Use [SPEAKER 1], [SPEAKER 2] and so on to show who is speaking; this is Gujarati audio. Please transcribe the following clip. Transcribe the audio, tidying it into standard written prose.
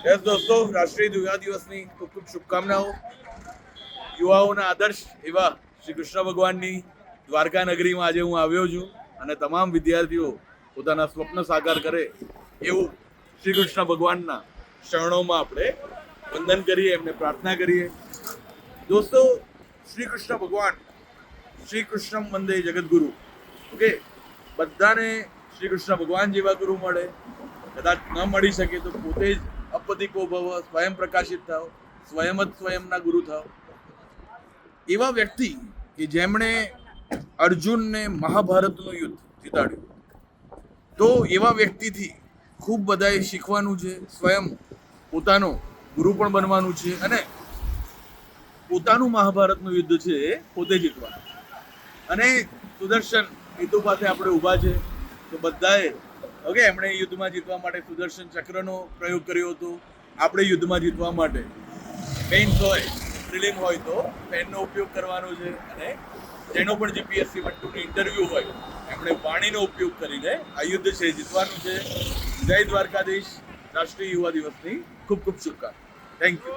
[SPEAKER 1] યસ દોસ્તો, રાષ્ટ્રીય યુવા દિવસની ખૂબ ખૂબ શુભકામનાઓ. યુવાઓના આદર્શ એવા શ્રી કૃષ્ણ ભગવાનની દ્વારકા નગરીમાં આજે હું આવ્યો છું અને તમામ વિદ્યાર્થીઓ પોતાના સ્વપ્ન સાકાર કરે એવું શ્રી કૃષ્ણ ભગવાનના ચરણોમાં આપણે વંદન કરીએ, એમને પ્રાર્થના કરીએ. દોસ્તો, શ્રી કૃષ્ણ ભગવાન, શ્રી કૃષ્ણ વંદે જગદગુરુ. ઓકે, બધાને શ્રી કૃષ્ણ ભગવાન જેવા ગુરુ મળે, કદાચ ન મળી શકે તો પોતે જ અપદિકો ભવ, સ્વયં પ્રકાશિત થાવ, સ્વયં જ સ્વયંના ગુરુ થાવ. એવા વ્યક્તિ કે જેમણે અર્જુનને મહાભારતનું યુદ્ધ જીતાડ્યું, તો એવા વ્યક્તિથી ખૂબ બધાએ શીખવાનું છે, સ્વયં પોતાનો ગુરુ પણ બનવાનું છે અને પોતાનું મહાભારતનું યુદ્ધ છે એ પોતે જીતવાનું. અને સુદર્શન હેતુ પાસે આપણે ઊભા છે, તો બધાએ ઓકે, એમણે યુદ્ધમાં જીતવા માટે સુદર્શન ચક્રનો પ્રયોગ કર્યો હતો. આપણે યુદ્ધમાં જીતવા માટે પેન્સ હોય, પ્રિલિમ હોય તો પેનનો ઉપયોગ કરવાનો છે. અને જેનો પણ જીપીએસસી મંટુનું ઇન્ટરવ્યુ હોય, એમણે વાણીનો ઉપયોગ કરીને આ યુદ્ધ છે જીતવાનું છે. જય દ્વારકાધીશ. રાષ્ટ્રીય યુવા દિવસની ખૂબ ખૂબ શુભકામનાઓ. Thank you.